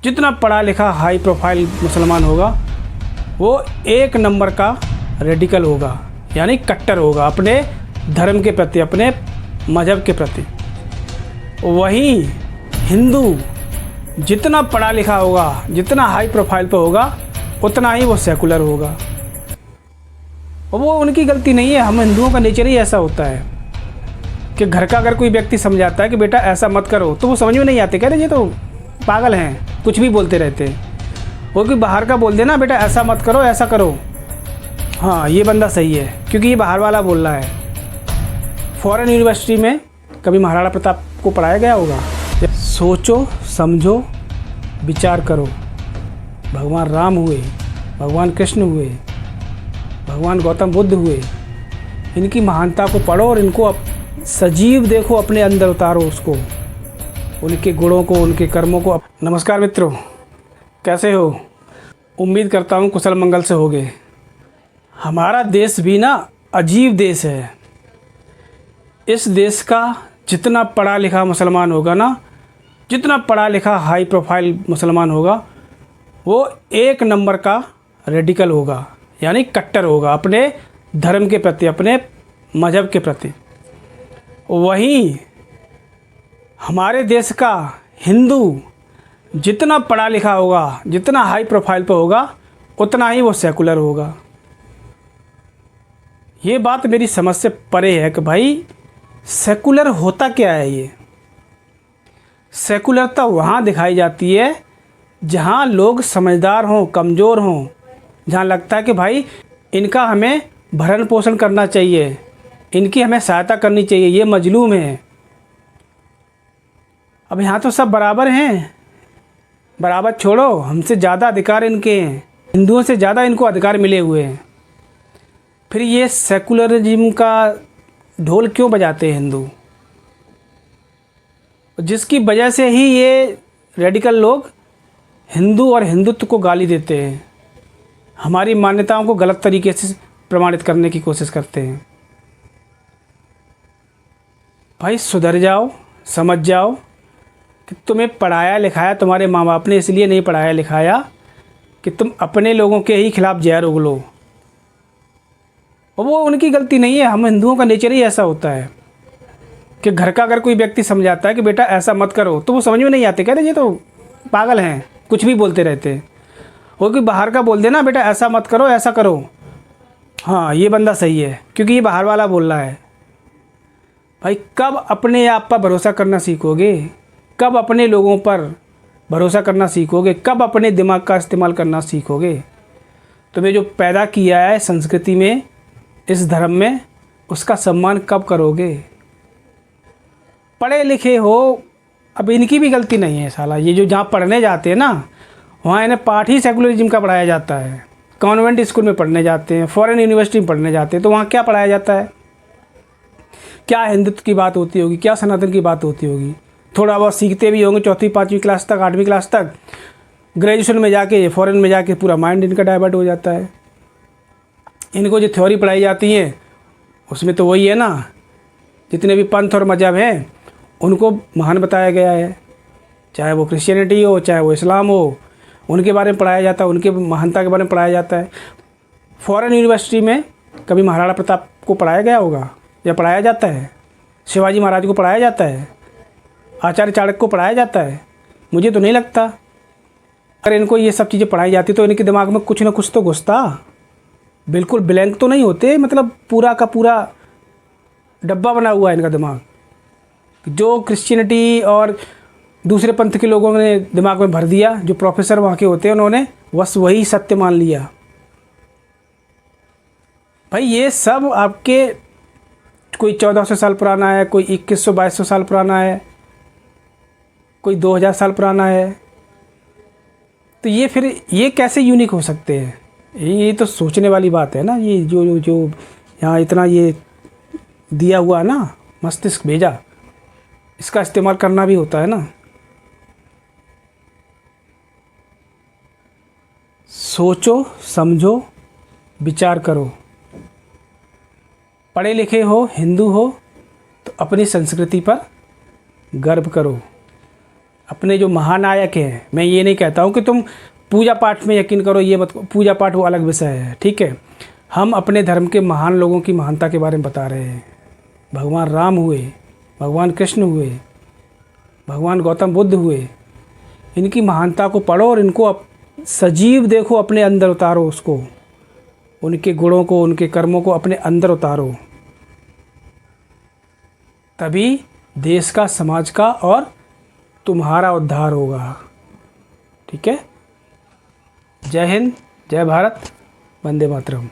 जितना पढ़ा लिखा हाई प्रोफाइल मुसलमान होगा वो एक नंबर का रेडिकल होगा, यानी कट्टर होगा अपने धर्म के प्रति, अपने मज़हब के प्रति। वहीं हिंदू जितना पढ़ा लिखा होगा, जितना हाई प्रोफाइल पे होगा, उतना ही वो सेकुलर होगा। और वो उनकी गलती नहीं है, हम हिंदुओं का नेचर ही ऐसा होता है कि घर का अगर कोई व्यक्ति समझाता है कि बेटा ऐसा मत करो, तो वो समझ में नहीं आते, कह रहे ये तो पागल हैं, कुछ भी बोलते रहते हैं। वो कोई बाहर का बोल देना बेटा ऐसा मत करो, ऐसा करो, हाँ ये बंदा सही है क्योंकि ये बाहर वाला बोल रहा है। फॉरेन यूनिवर्सिटी में कभी महाराणा प्रताप को पढ़ाया गया होगा? सोचो, समझो, विचार करो। भगवान राम हुए, भगवान कृष्ण हुए, भगवान गौतम बुद्ध हुए, इनकी महानता को पढ़ो और इनको सजीव देखो, अपने अंदर उतारो उसको, उनके गुणों को, उनके कर्मों को। नमस्कार मित्रों, कैसे हो? उम्मीद करता हूँ कुशल मंगल से होगे। हमारा देश भी ना अजीब देश है। इस देश का जितना पढ़ा लिखा मुसलमान होगा ना, जितना पढ़ा लिखा हाई प्रोफाइल मुसलमान होगा, वो एक नंबर का रेडिकल होगा, यानी कट्टर होगा अपने धर्म के प्रति, अपने मज़हब के प्रति। वहीं हमारे देश का हिंदू जितना पढ़ा लिखा होगा, जितना हाई प्रोफाइल पे होगा, उतना ही वो सेकुलर होगा। ये बात मेरी समझ से परे है कि भाई सेकुलर होता क्या है। ये सेकुलरता वहाँ दिखाई जाती है जहाँ लोग समझदार हों, कमज़ोर हों, जहाँ लगता है कि भाई इनका हमें भरण पोषण करना चाहिए, इनकी हमें सहायता करनी चाहिए, ये मजलूम है। अब यहाँ तो सब बराबर हैं, बराबर छोड़ो, हमसे ज़्यादा अधिकार इनके हैं, हिंदुओं से ज़्यादा इनको अधिकार मिले हुए हैं। फिर ये सेकुलरिज्म का ढोल क्यों बजाते हैं हिंदू? जिसकी वजह से ही ये रेडिकल लोग हिंदू और हिंदुत्व को गाली देते हैं, हमारी मान्यताओं को गलत तरीके से प्रमाणित करने की कोशिश करते हैं। भाई सुधर जाओ, समझ जाओ कि तुम्हें पढ़ाया लिखाया तुम्हारे माँ बाप ने इसलिए नहीं पढ़ाया लिखाया कि तुम अपने लोगों के ही खिलाफ जहर उगलो। और वो उनकी गलती नहीं है, हम हिंदुओं का नेचर ही ऐसा होता है कि घर का अगर कोई व्यक्ति समझाता है कि बेटा ऐसा मत करो, तो वो समझ में नहीं आते, कह रहे ये तो पागल हैं, कुछ भी बोलते रहते हैं। वो कोई बाहर का बोल देना बेटा ऐसा मत करो, ऐसा करो, हाँ ये बंदा सही है क्योंकि ये बाहर वाला बोल रहा है। भाई कब अपने आप पर भरोसा करना सीखोगे? कब अपने लोगों पर भरोसा करना सीखोगे? कब अपने दिमाग का इस्तेमाल करना सीखोगे? तुम्हें जो पैदा किया है संस्कृति में, इस धर्म में, उसका सम्मान कब करोगे? पढ़े लिखे हो, अब इनकी भी गलती नहीं है साला। ये जो जहाँ पढ़ने जाते हैं ना, वहाँ इन्हें पाठ ही सेकुलरिज्म का पढ़ाया जाता है। कॉन्वेंट स्कूल में पढ़ने जाते हैं, फॉरेन यूनिवर्सिटी में पढ़ने जाते हैं, तो वहाँ क्या पढ़ाया जाता है? क्या हिंदुत्व की बात होती होगी, क्या सनातन की बात होती होगी? थोड़ा बहुत सीखते भी होंगे 4वीं 5वीं क्लास तक, 8वीं क्लास तक। ग्रेजुएशन में जाके, फॉरेन में जाके पूरा माइंड इनका डाइवर्ट हो जाता है। इनको जो थ्योरी पढ़ाई जाती है उसमें तो वही है ना, जितने भी पंथ और मजहब हैं उनको महान बताया गया है, चाहे वो क्रिश्चियनिटी हो, चाहे वो इस्लाम हो, उनके बारे में पढ़ाया जाता है, उनके महानता के बारे में पढ़ाया जाता है। फॉरेन यूनिवर्सिटी में कभी महाराणा प्रताप को पढ़ाया गया होगा या पढ़ाया जाता है? शिवाजी महाराज को पढ़ाया जाता है? आचार्य चाणक्य को पढ़ाया जाता है? मुझे तो नहीं लगता। अगर इनको ये सब चीज़ें पढ़ाई जाती तो इनके दिमाग में कुछ ना कुछ तो घुसता, बिल्कुल ब्लैंक तो नहीं होते, मतलब पूरा का पूरा डब्बा बना हुआ है इनका दिमाग। जो क्रिश्चियनिटी और दूसरे पंथ के लोगों ने दिमाग में भर दिया, जो प्रोफेसर वहाँ के होते हैं, उन्होंने बस वही सत्य मान लिया। भाई ये सब आपके कोई 1400 साल पुराना है, कोई 2100-2200 साल पुराना है, कोई 2000 साल पुराना है, तो ये फिर ये कैसे यूनिक हो सकते हैं? ये तो सोचने वाली बात है ना। ये जो जो यहाँ इतना ये दिया हुआ ना, मस्तिष्क भेजा, इसका इस्तेमाल करना भी होता है ना। सोचो, समझो, विचार करो। पढ़े लिखे हो, हिंदू हो, तो अपनी संस्कृति पर गर्व करो, अपने जो महानायक हैं, मैं ये नहीं कहता हूँ कि तुम पूजा पाठ में यकीन करो, ये मत, पूजा पाठ वो अलग विषय है, ठीक है। हम अपने धर्म के महान लोगों की महानता के बारे में बता रहे हैं। भगवान राम हुए, भगवान कृष्ण हुए, भगवान गौतम बुद्ध हुए, इनकी महानता को पढ़ो और इनको सजीव देखो, अपने अंदर उतारो उसको, उनके गुणों को, उनके कर्मों को अपने अंदर उतारो, तभी देश का, समाज का और तुम्हारा उद्धार होगा। ठीक है। जय हिंद, जय भारत, वंदे मातरम।